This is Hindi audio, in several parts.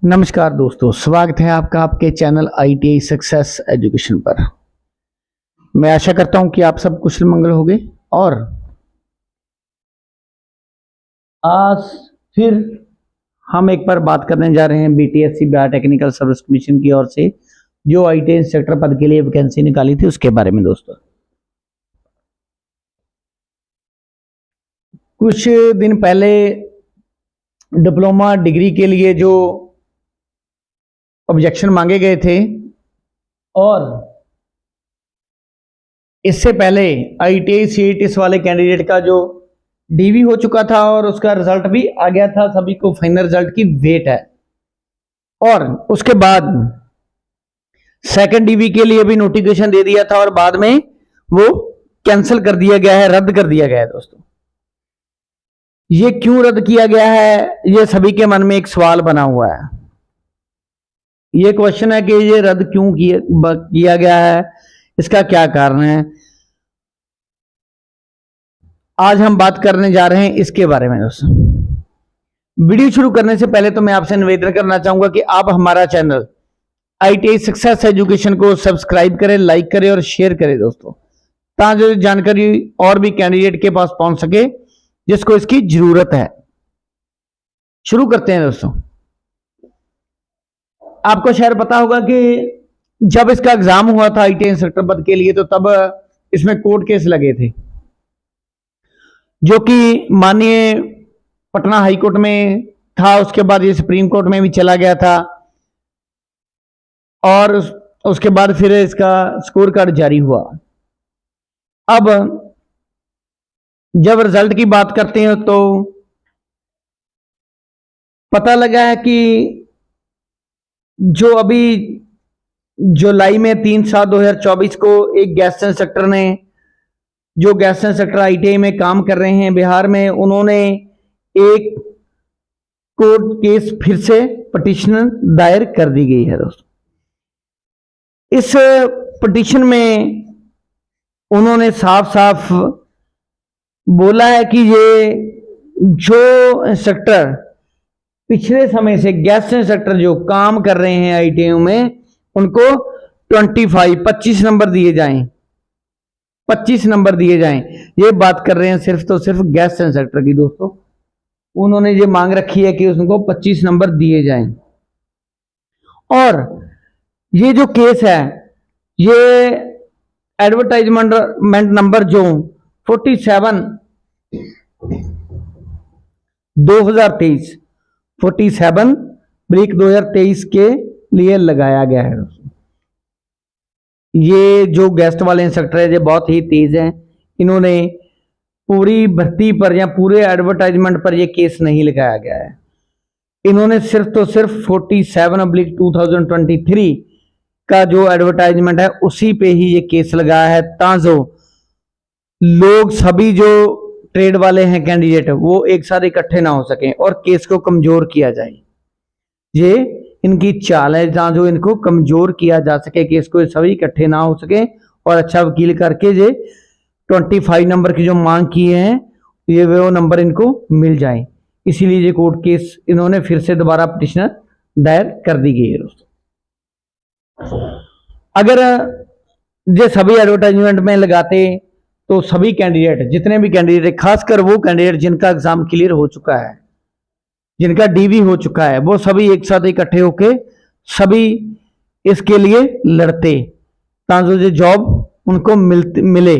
नमस्कार दोस्तों, स्वागत है आपका आपके चैनल ITI सक्सेस एजुकेशन पर। मैं आशा करता हूं कि आप सब कुशल मंगल होंगे। और आज फिर हम एक बार बात करने जा रहे हैं BTSC Bihar technical service commission की ओर से जो ITI इंस्ट्रक्टर पद के लिए वैकेंसी निकाली थी उसके बारे में। दोस्तों, कुछ दिन पहले डिप्लोमा डिग्री के लिए जो ऑब्जेक्शन मांगे गए थे और इससे पहले ITI CETs वाले कैंडिडेट का जो DV हो चुका था और उसका रिजल्ट भी आ गया था, सभी को फाइनल रिजल्ट की वेट है। और उसके बाद सेकंड DV के लिए भी नोटिफिकेशन दे दिया था और बाद में वो कैंसिल कर दिया गया है, रद्द कर दिया गया है। दोस्तों, ये क्यों रद्द किया गया है, ये सभी के मन में एक सवाल बना हुआ है। ये क्वेश्चन है कि ये रद्द क्यों किया गया है, इसका क्या कारण है। आज हम बात करने जा रहे हैं इसके बारे में। दोस्तों, वीडियो शुरू करने से पहले तो मैं आपसे निवेदन करना चाहूंगा कि आप हमारा चैनल ITI सक्सेस एजुकेशन को सब्सक्राइब करें, लाइक करें और शेयर करें दोस्तों, ताकि जानकारी और भी कैंडिडेट के पास पहुंच सके जिसको इसकी जरूरत है। शुरू करते हैं दोस्तों। आपको शायद पता होगा कि जब इसका एग्जाम हुआ था ITI इंस्ट्रक्टर पद के लिए, तो तब इसमें कोर्ट केस लगे थे जो कि माननीय पटना हाई कोर्ट में था। उसके बाद ये सुप्रीम कोर्ट में भी चला गया था और उसके बाद फिर इसका स्कोर कार्ड जारी हुआ। अब जब रिजल्ट की बात करते हैं तो पता लगा है कि जो अभी जुलाई में 3/7/2024 को एक गैस इंस्ट्रक्टर ने, जो गैस इंस्ट्रक्टर ITI में काम कर रहे हैं बिहार में, उन्होंने एक कोर्ट केस फिर से पिटीशन दायर कर दी गई है। दोस्तों, इस पिटीशन में उन्होंने साफ साफ बोला है कि ये जो इंस्ट्रक्टर पिछले समय से गैस इंस्ट्रक्टर जो काम कर रहे हैं ITI में, उनको 25 नंबर दिए जाएं, 25 नंबर दिए जाएं। ये बात कर रहे हैं सिर्फ तो सिर्फ गैस इंस्ट्रक्टर की। दोस्तों, उन्होंने ये मांग रखी है कि उनको 25 नंबर दिए जाएं। और ये जो केस है, ये एडवर्टाइजमेंट नंबर जो 47/2023 के लिए लगाया गया है। ये जो गेस्ट वाले इंस्ट्रक्टर है, ये बहुत ही तेज हैं। इन्होंने पूरी भर्ती पर या पूरे एडवर्टाइजमेंट पर ये केस नहीं लगाया गया है। इन्होंने सिर्फ तो सिर्फ 47/2023 का जो एडवर्टाइजमेंट है उसी पे ही ये केस लगाया है, ताकि लोग सभी जो ट्रेड वाले हैं कैंडिडेट, वो एक साथ इकट्ठे ना हो सकें और केस को कमजोर किया जाए। ये इनकी चाल है जहां जो इनको कमजोर किया जा सके, केस को सभी इकट्ठे ना हो सके और अच्छा वकील करके ये 25 नंबर की जो मांग की है, ये वो नंबर इनको मिल जाए। इसीलिए ये कोर्ट केस इन्होंने फिर से दोबारा पिटीशन दायर कर दी गई है। दोस्तों, अगर ये सभी एडवर्टाइजमेंट में लगाते तो सभी कैंडिडेट, जितने भी कैंडिडेट, खासकर वो कैंडिडेट जिनका एग्जाम क्लियर हो चुका है, जिनका DV हो चुका है, वो सभी एक साथ इकट्ठे होके सभी इसके लिए लड़ते, ताकि जो जॉब उनको मिले,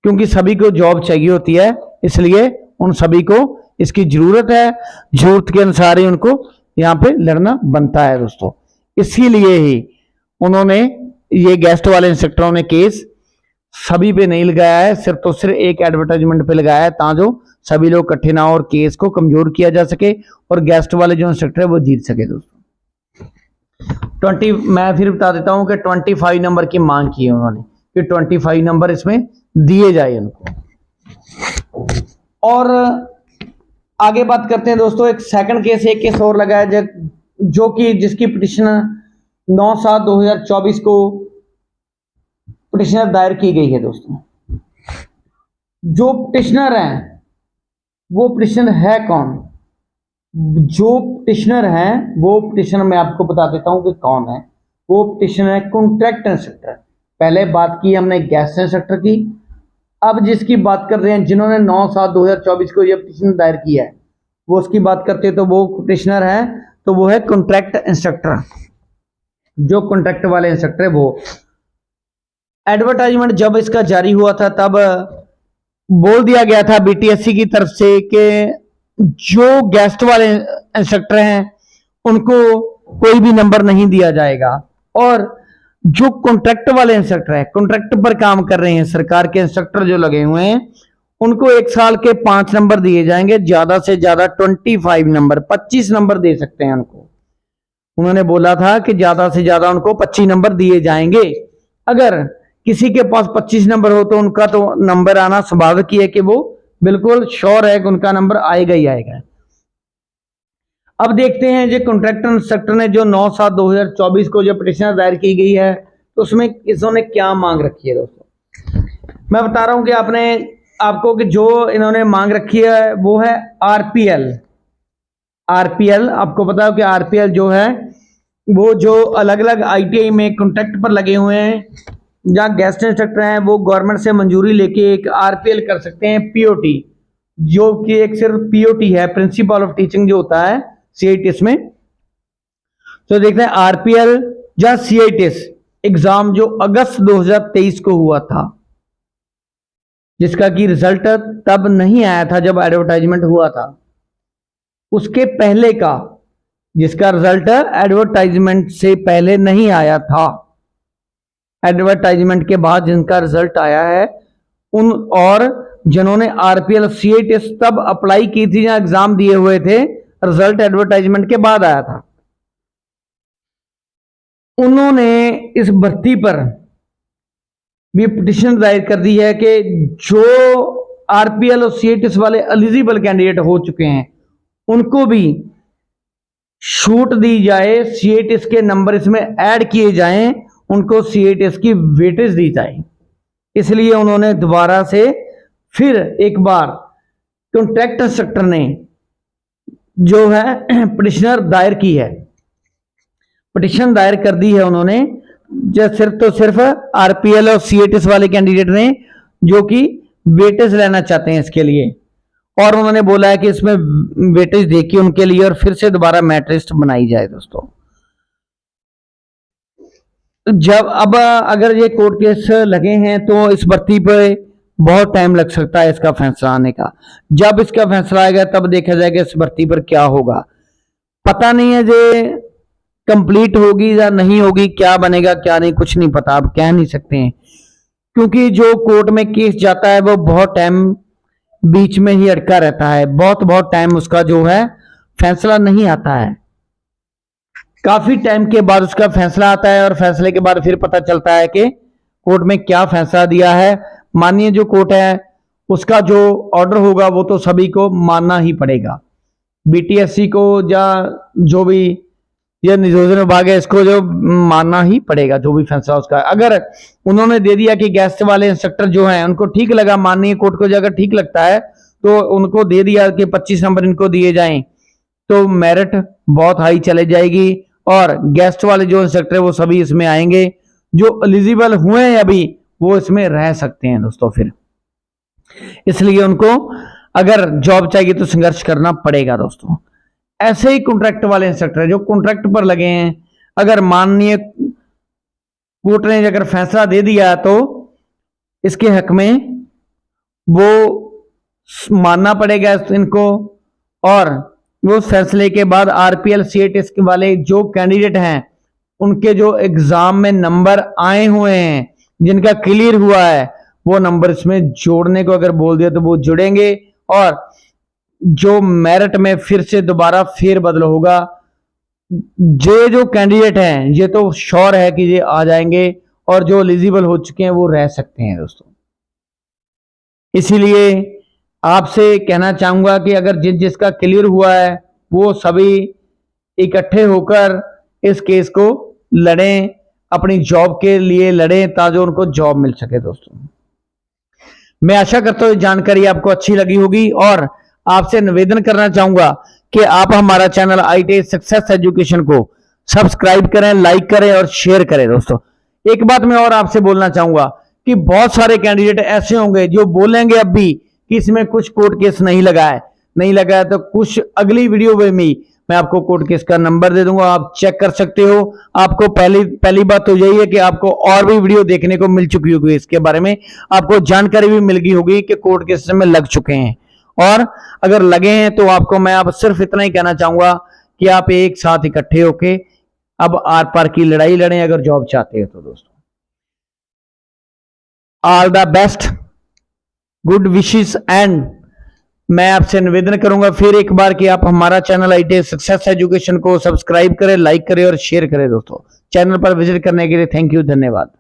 क्योंकि सभी को जॉब चाहिए होती है, इसलिए उन सभी को इसकी जरूरत है। जरूरत के अनुसार ही उनको यहाँ पे लड़ना बनता है। दोस्तों, इसीलिए ही उन्होंने ये गेस्ट वाले इंस्ट्रक्टरों ने केस सभी पे नहीं लगाया है, सिर्फ तो सिर्फ एक एडवर्टाइजमेंट पे लगाया है, ताकि जो सभी लोग इकट्ठे ना हो और केस को कमजोर किया जा सके और गेस्ट वाले जो इंस्ट्रक्टर है वो जीत सके। दोस्तों, मैं फिर बता देता हूं कि 25 नंबर की मांग की है उन्होंने कि 25 नंबर इसमें दिए जाए उनको। और आगे बात करते हैं दोस्तों, एक सेकंड केस, एक केस और लगा है जो कि जिसकी पिटीशन 9/7/2024 को पिटीशनर दायर की गई है। दोस्तों, जो पिटीशनर है वो पिटीशनर है कौन? जो पिटिशनर है वो पिटिशनर मैं आपको बता देता हूं कि कौन है। वो पिटिशनर है कॉन्ट्रैक्ट इंस्ट्रक्टर। पहले बात की हमने गैस इंस्ट्रक्टर की, अब जिसकी बात कर रहे हैं जिन्होंने 9/7/2024 को यह पिटिशन दायर किया है वो उसकी बात करते हैं तो वो पिटिशनर है, तो वो है कॉन्ट्रैक्ट इंस्ट्रक्टर। जो कॉन्ट्रैक्ट वाले इंस्ट्रक्टर है वो एडवर्टाइजमेंट जब इसका जारी हुआ था तब बोल दिया गया था बीटीएससी की तरफ से कि जो गेस्ट वाले इंस्ट्रक्टर हैं उनको कोई भी नंबर नहीं दिया जाएगा, और जो कॉन्ट्रैक्ट वाले इंस्ट्रक्टर है, कॉन्ट्रैक्ट पर काम कर रहे हैं, सरकार के इंस्ट्रक्टर जो लगे हुए हैं, उनको 1 साल के 5 नंबर दिए जाएंगे, ज्यादा से ज्यादा 25 नंबर, 25 नंबर दे सकते हैं उनको। उन्होंने बोला था कि ज्यादा से ज्यादा उनको 25 नंबर दिए जाएंगे। अगर किसी के पास 25 नंबर हो तो उनका तो नंबर आना स्वाभाविक ही है कि वो बिल्कुल श्योर है कि उनका नंबर आएगा ही आएगा। अब देखते हैं जो कॉन्ट्रैक्टर इंस्ट्रक्टर ने जो 9/7/2024 को जो पिटिशन दायर की गई है तो उसमें इन्होंने क्या मांग रखी है। दोस्तों मैं बता रहा हूं कि आपको कि जो इन्होंने मांग रखी है वो है आरपीएल। आरपीएल आपको पता है कि आरपीएल जो है वो जो अलग अलग आईटीआई में कॉन्ट्रैक्ट पर लगे हुए हैं जहाँ गेस्ट इंस्ट्रक्टर हैं वो गवर्नमेंट से मंजूरी लेके एक आरपीएल कर सकते हैं, पीओटी, जो कि एक सिर्फ पीओटी है, प्रिंसिपल ऑफ टीचिंग जो होता है सीआईटीएस में। तो देखते हैं आरपीएल या सीआईटीएस एग्जाम जो अगस्त 2023 को हुआ था, जिसका कि रिजल्ट तब नहीं आया था जब एडवर्टाइजमेंट हुआ था, उसके पहले का जिसका रिजल्ट एडवर्टाइजमेंट से पहले नहीं आया था, एडवर्टाइजमेंट के बाद जिनका रिजल्ट आया है उन, और जिन्होंने आरपीएल सीआईटीएस तब अप्लाई की थी या एग्जाम दिए हुए थे, रिजल्ट एडवर्टाइजमेंट के बाद आया था, उन्होंने इस भर्ती पर भी पिटिशन दायर कर दी है कि जो आरपीएल और सीआईटीएस वाले एलिजिबल कैंडिडेट हो चुके हैं उनको भी छूट दी जाए, सीआईटीएस के नंबर इसमें ऐड किए जाएं, उनको सीआईटीएस की वेटेज दी जाए। इसलिए उन्होंने दोबारा से फिर एक बार कॉन्ट्रैक्ट इंस्ट्रक्टर ने जो है पिटिशनर दायर की है, पिटिशन दायर कर दी है उन्होंने, जो सिर्फ तो सिर्फ आरपीएल और सीआईटीएस वाले कैंडिडेट ने जो कि वेटेज लेना चाहते हैं इसके लिए, और उन्होंने बोला है कि इसमें वेटेज देखिए उनके लिए और फिर से दोबारा मेरिट लिस्ट बनाई जाए। दोस्तों जब अब अगर ये कोर्ट केस लगे हैं तो इस भर्ती पे बहुत टाइम लग सकता है इसका फैसला आने का। जब इसका फैसला आएगा तब देखा जाएगा इस भर्ती पर क्या होगा, पता नहीं है जे कंप्लीट होगी या नहीं होगी, क्या बनेगा क्या नहीं, कुछ नहीं पता, आप कह नहीं सकते हैं, क्योंकि जो कोर्ट में केस जाता है वो बहुत टाइम बीच में ही अटका रहता है, बहुत टाइम उसका जो है फैसला नहीं आता है, काफी टाइम के बाद उसका फैसला आता है और फैसले के बाद फिर पता चलता है कि कोर्ट में क्या फैसला दिया है। माननीय जो कोर्ट है उसका जो ऑर्डर होगा वो तो सभी को मानना ही पड़ेगा, बीटीएससी को या जो भी ये नियोजन विभाग है इसको जो मानना ही पड़ेगा जो भी फैसला उसका। अगर उन्होंने दे दिया कि गेस्ट वाले इंस्ट्रक्टर जो हैं उनको ठीक लगा, माननीय कोर्ट को अगर ठीक लगता है तो उनको दे दिया कि 25 नंबर इनको दिए जाएं, तो मेरिट बहुत हाई चले जाएगी और गेस्ट वाले जो इंस्ट्रक्टर है वो सभी इसमें आएंगे, जो एलिजिबल हुए हैं अभी वो इसमें रह सकते हैं दोस्तों। फिर इसलिए उनको अगर जॉब चाहिए तो संघर्ष करना पड़ेगा दोस्तों। ऐसे ही कॉन्ट्रैक्ट वाले इंस्ट्रक्टर जो कॉन्ट्रैक्ट पर लगे हैं, अगर माननीय कोर्ट ने अगर फैसला दे दिया तो इसके हक में वो मानना पड़ेगा इनको, और वो फैसले के बाद आरपीएल सीआईटीएस के वाले जो कैंडिडेट हैं उनके जो एग्जाम में नंबर आए हुए हैं, जिनका क्लियर हुआ है, वो नंबर इसमें जोड़ने को अगर बोल दिया तो वो जुड़ेंगे, और जो मेरिट में फिर से दोबारा फेरबदल होगा। ये जो कैंडिडेट हैं ये तो श्योर है कि ये आ जाएंगे और जो एलिजिबल हो चुके हैं वो रह सकते हैं दोस्तों। इसीलिए आपसे कहना चाहूंगा कि अगर जिसका क्लियर हुआ है वो सभी इकट्ठे होकर इस केस को लड़ें, अपनी जॉब के लिए लड़ें ताकि उनको जॉब मिल सके। दोस्तों मैं आशा करता हूं जानकारी आपको अच्छी लगी होगी और आपसे निवेदन करना चाहूंगा कि आप हमारा चैनल ITA सक्सेस एजुकेशन को सब्सक्राइब करें, लाइक करें और शेयर करें। दोस्तों एक बात मैं और आपसे बोलना चाहूंगा कि बहुत सारे कैंडिडेट ऐसे होंगे जो बोलेंगे अब भी कि इसमें कुछ कोर्ट केस नहीं लगा है, तो कुछ अगली वीडियो में भी मैं आपको कोर्ट केस का नंबर दे दूंगा, आप चेक कर सकते हो। आपको पहली बात तो यही है कि आपको और भी वीडियो देखने को मिल चुकी होगी, इसके बारे में आपको जानकारी भी मिल गई होगी कि कोर्ट केस में लग चुके हैं। और अगर लगे हैं तो आपको मैं अब सिर्फ इतना ही कहना चाहूंगा कि आप एक साथ इकट्ठे होके अब आर पार की लड़ाई लड़ें अगर जॉब चाहते हैं तो। दोस्तों all the best, good wishes, and मैं आपसे निवेदन करूंगा फिर एक बार कि आप हमारा चैनल ITA सक्सेस एजुकेशन को सब्सक्राइब करें, लाइक करें और शेयर करें। दोस्तों चैनल पर विजिट करने के लिए थैंक यू, धन्यवाद।